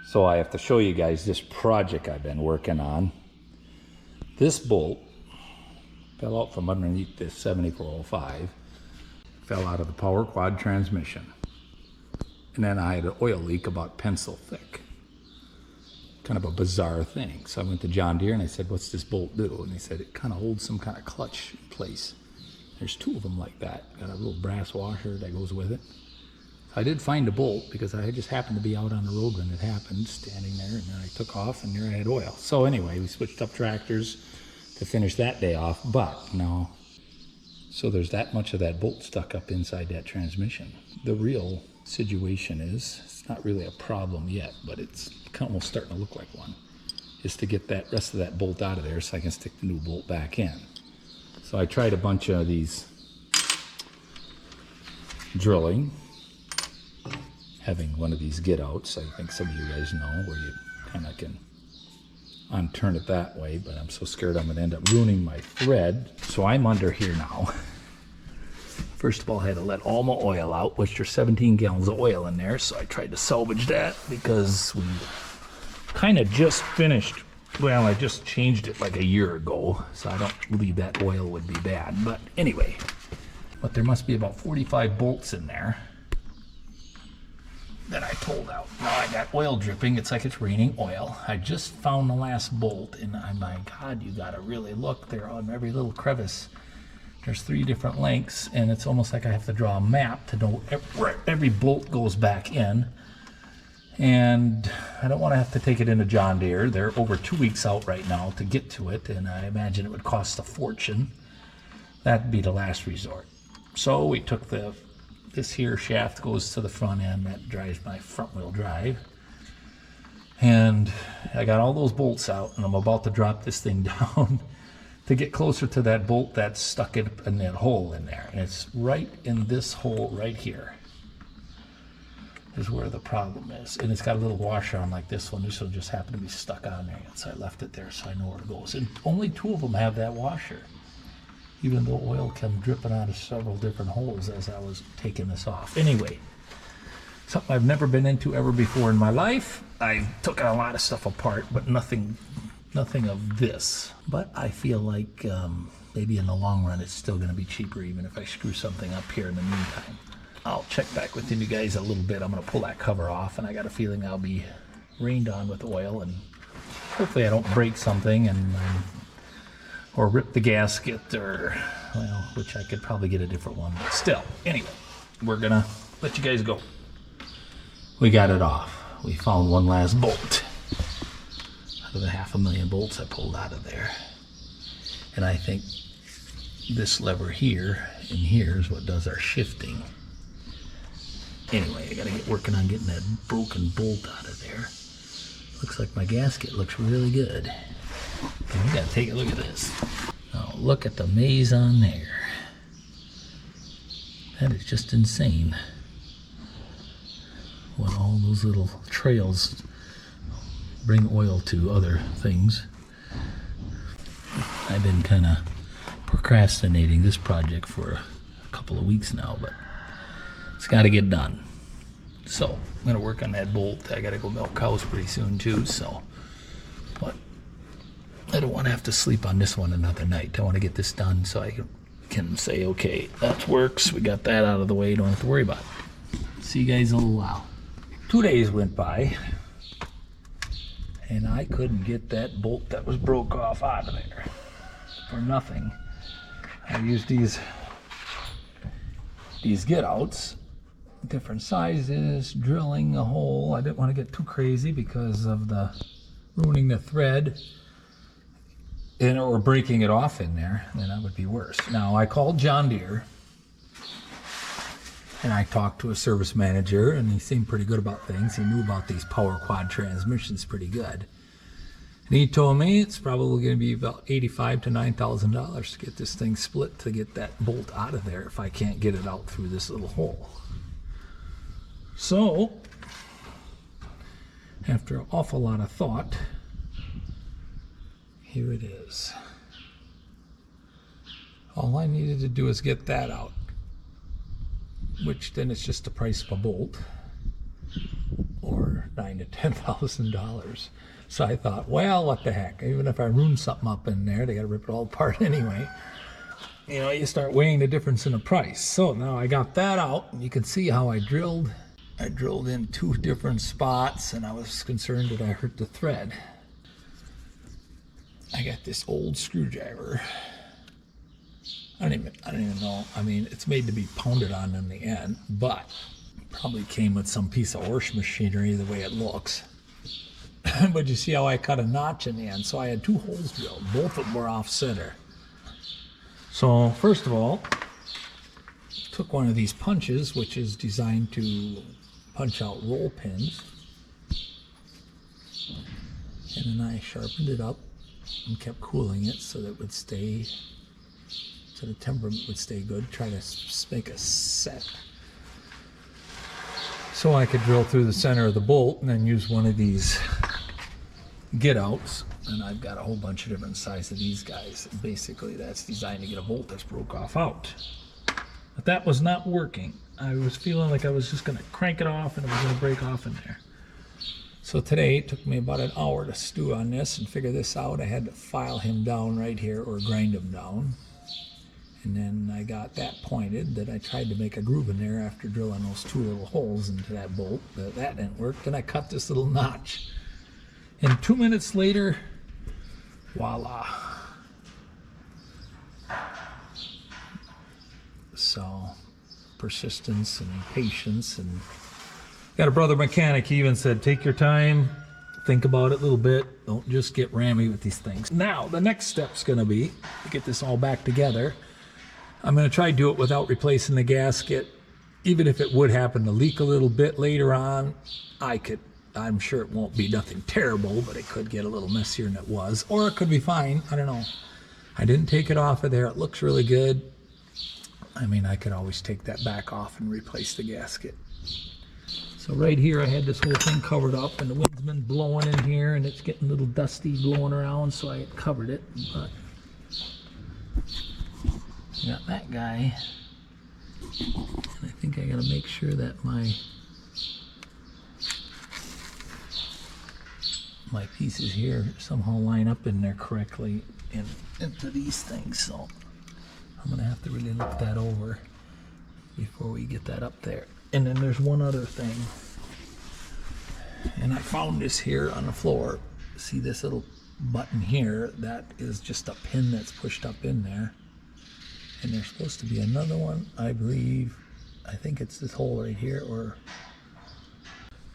So I have to show you guys this project I've been working on. This bolt fell out from underneath this 7405, fell out of the power quad transmission. And then I had an oil leak about pencil thick. Kind of a bizarre thing. So I went to John Deere and I said, what's this bolt do? And he said, it kind of holds some kind of clutch in place. There's two of them like that. Got a little brass washer that goes with it. I did find a bolt because I just happened to be out on the road when it happened, standing there, and then I took off and there I had oil. So anyway, we switched up tractors to finish that day off, but no. So there's that much of that bolt stuck up inside that transmission. The real situation is, it's not really a problem yet, but it's almost starting to look like one, is to get that rest of that bolt out of there so I can stick the new bolt back in. So I tried a bunch of these drilling, having one of these get outs, I think some of you guys know, where you kind of can unturn it that way, but I'm so scared I'm going to end up ruining my thread. So I'm under here now. First of all, I had to let all my oil out, which there's 17 gallons of oil in there, so I tried to salvage that because we kind of just finished, well, I just changed it like a year ago, so I don't believe that oil would be bad. But anyway, but there must be about 45 bolts in there that I pulled out. Now I got oil dripping. It's like it's raining oil. I just found the last bolt, and I'm like, God, you gotta really look there on every little crevice. There's 3 different lengths, and it's almost like I have to draw a map to know where every bolt goes back in. And I don't want to have to take it into John Deere. They're over 2 weeks out right now to get to it, and I imagine it would cost a fortune. That'd be the last resort. So we took this here shaft goes to the front end, that drives my front wheel drive. And I got all those bolts out, and I'm about to drop this thing down to get closer to that bolt that's stuck in that hole in there. And it's right in this hole right here is where the problem is. And it's got a little washer on like this one. This one just happened to be stuck on there, so I left it there so I know where it goes. And only 2 of them have that washer, even though oil came dripping out of several different holes as I was taking this off. Anyway, something I've never been into ever before in my life. I took a lot of stuff apart, but nothing of this. But I feel like maybe in the long run it's still going to be cheaper even if I screw something up here in the meantime. I'll check back with you guys a little bit. I'm going to pull that cover off, and I got a feeling I'll be rained on with oil, and hopefully I don't break something or rip the gasket, or, well, which I could probably get a different one, but still. Anyway, we're going to let you guys go. We got it off. We found one last bolt out of the 500,000 bolts I pulled out of there. And I think this lever here and here is what does our shifting. Anyway, I gotta get working on getting that broken bolt out of there. Looks like my gasket looks really good. And we gotta take a look at this. Now look at the maze on there. That is just insane. When all those little trails bring oil to other things. I've been kind of procrastinating this project for a couple of weeks now, but it's got to get done. So I'm going to work on that bolt. I got to go milk cows pretty soon too, so. But I don't want to have to sleep on this one another night. I want to get this done so I can say, okay, that works. We got that out of the way. Don't have to worry about it. See you guys in a little while. 2 days went by, and I couldn't get that bolt that was broke off out of there for nothing. I used these get outs, different sizes, drilling a hole. I didn't want to get too crazy because of the ruining the thread or breaking it off in there. Then that would be worse. Now I called John Deere and I talked to a service manager, and he seemed pretty good about things. He knew about these power quad transmissions pretty good. And he told me it's probably going to be about $8,500 to $9,000 to get this thing split to get that bolt out of there if I can't get it out through this little hole. So, after an awful lot of thought, here it is. All I needed to do is get that out, which then it's just the price of a bolt, or $9,000 to $10,000. So I thought, well, what the heck? Even if I ruin something up in there, they got to rip it all apart anyway. You know, you start weighing the difference in the price. So now I got that out, and you can see how I drilled. I drilled in 2 different spots, and I was concerned that I hurt the thread. I got this old screwdriver. I don't even know. I mean, it's made to be pounded on in the end, but probably came with some piece of horse machinery the way it looks. But you see how I cut a notch in the end? So I had 2 holes drilled. Both of them were off center. So first of all, took one of these punches, which is designed to punch out roll pins, and then I sharpened it up and kept cooling it so that it would stay, so the temperament would stay good. Try to make a set so I could drill through the center of the bolt and then use one of these get outs. And I've got a whole bunch of different sizes of these guys. Basically, that's designed to get a bolt that's broke off out. But that was not working. I was feeling like I was just going to crank it off and it was going to break off in there. So today, it took me about an hour to stew on this and figure this out. I had to file him down right here, or grind him down. And then I got that pointed, that I tried to make a groove in there after drilling those 2 little holes into that bolt. But that didn't work. Then I cut this little notch. And 2 minutes later, voila. So, persistence and patience. And got a brother mechanic, he even said, take your time, think about it a little bit, don't just get rammy with these things. Now, the next step's gonna be to get this all back together. I'm gonna try to do it without replacing the gasket. Even if it would happen to leak a little bit later on, I'm sure it won't be nothing terrible, but it could get a little messier than it was, or it could be fine. I don't know. I didn't take it off of there. It looks really good. I mean, I could always take that back off and replace the gasket. So right here, I had this whole thing covered up, and the wind's been blowing in here, and it's getting a little dusty blowing around, so I covered it. But got that guy, and I think I gotta make sure that my pieces here somehow line up in there correctly into these things. So I'm gonna have to really look that over before we get that up there. And then there's one other thing, and I found this here on the floor. See this little button here? That is just a pin that's pushed up in there, and there's supposed to be another one, I believe. I think it's this hole right here, or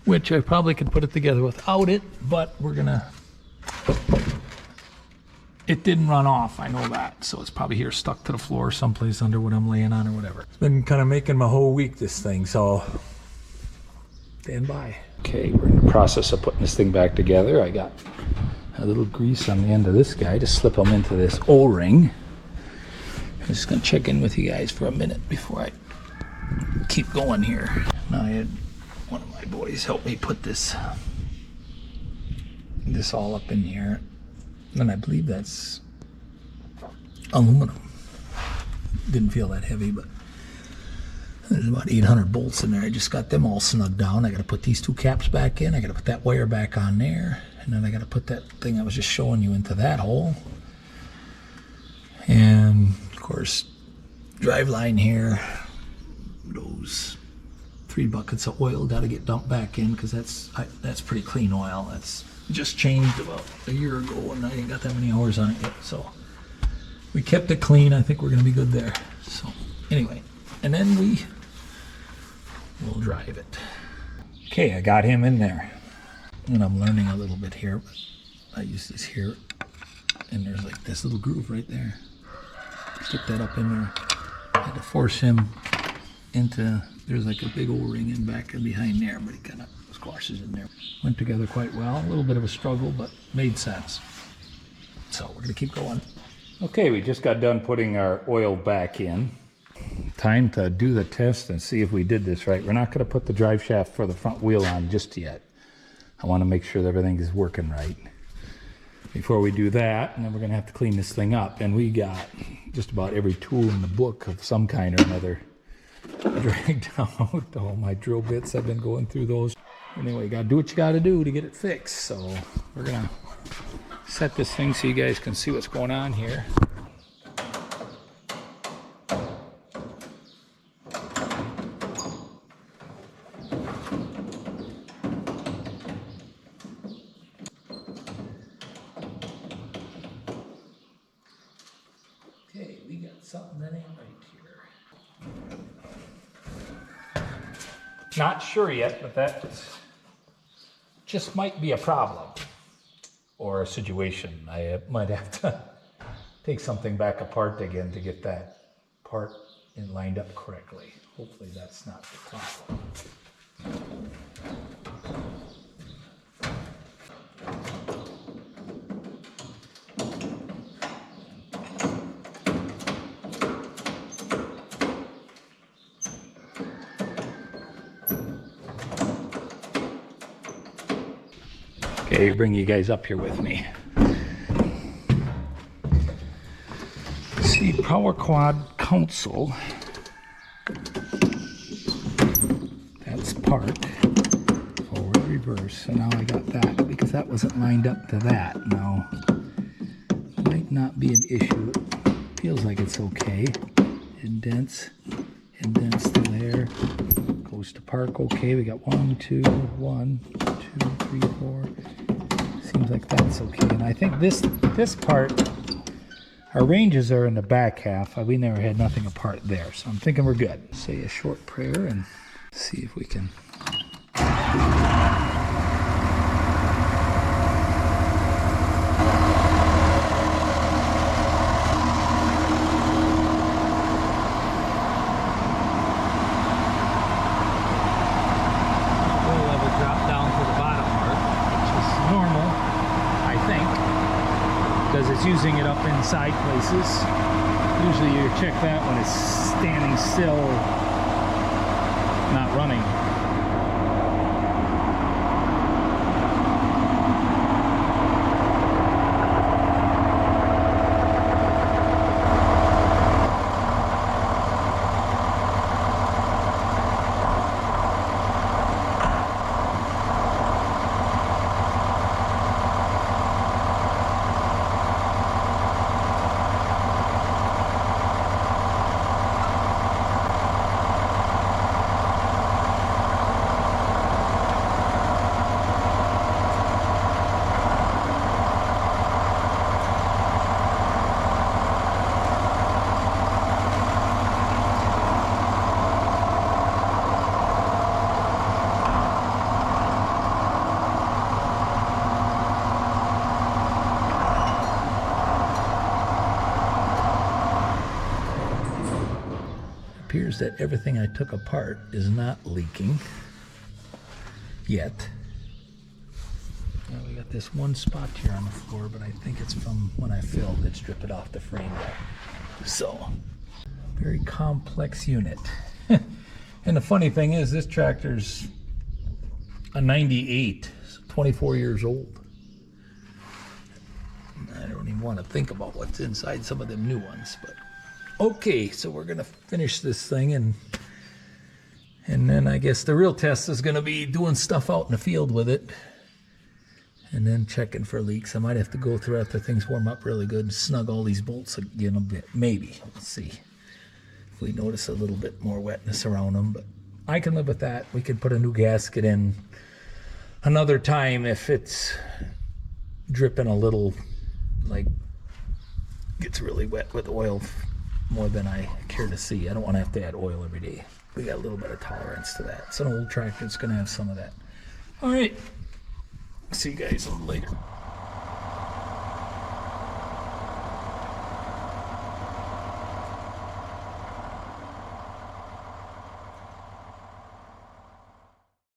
which I probably could put it together without it, but we're gonna, it didn't run off, I know that, so it's probably here stuck to the floor someplace under what I'm laying on or whatever. It's been kind of making my whole week, this thing, so stand by. Okay, we're in the process of putting this thing back together. I got a little grease on the end of this guy to slip them into this O-ring. I'm just gonna check in with you guys for a minute before I keep going here. Now I had one of my boys help me put this all up in here, and I believe that's aluminum. Didn't feel that heavy, but there's about 800 bolts in there. I just got them all snugged down. I got to put these 2 caps back in. I got to put that wire back on there, and then I got to put that thing I was just showing you into that hole. And of course, drive line here, those 3 buckets of oil got to get dumped back in, because that's pretty clean oil. That's just changed about a year ago, and I ain't got that many hours on it yet. So we kept it clean. I think we're going to be good there. So anyway, and then we'll drive it. Okay, I got him in there, and I'm learning a little bit here. But I use this here, and there's like this little groove right there. Stick that up in there. I had to force him into, there's like a big O-ring in back and behind there, but he kind of squashes in there. Went together quite well. A little bit of a struggle, but made sense. So we're gonna keep going. Okay, we just got done putting our oil back in. Time to do the test and see if we did this right. We're not gonna put the drive shaft for the front wheel on just yet. I wanna make sure that everything is working right before we do that, and then we're gonna have to clean this thing up. And we got just about every tool in the book of some kind or another dragged out. All my drill bits, I've been going through those. Anyway, you gotta do what you gotta do to get it fixed. So we're gonna set this thing so you guys can see what's going on here. Okay, we got something that ain't right here. Not sure yet, but that just might be a problem or a situation. I might have to take something back apart again to get that part lined up correctly. Hopefully that's not the problem. Okay, bring you guys up here with me. See, Power Quad console. That's park. Forward, reverse. So now I got that because that wasn't lined up to that. Now, might not be an issue. It feels like it's okay. Indents to there. Goes to park. Okay, we got 1, 2, 3, 4. Seems like that's okay. And I think this part, our ranges are in the back half. We never had nothing apart there, so I'm thinking we're good. Say a short prayer and see if we can. Because it's using it up inside places. Usually you check that when it's standing still, not running. Appears that everything I took apart is not leaking yet. Now we got this one spot here on the floor, but I think it's from when I filled. It's dripping off the frame there. So, very complex unit. And the funny thing is, this tractor's a 98, 24 years old. I don't even want to think about what's inside some of them new ones, but okay, so we're gonna finish this thing, and then I guess the real test is gonna be doing stuff out in the field with it, and then checking for leaks. I might have to go through after things warm up really good and snug all these bolts again a bit. Maybe. Let's see if we notice a little bit more wetness around them, but I can live with that. We could put a new gasket in another time if it's dripping a little, like gets really wet with oil more than I care to see. I don't want to have to add oil every day. We got a little bit of tolerance to that. It's an old tractor. It's going to have some of that. All right. See you guys a little later.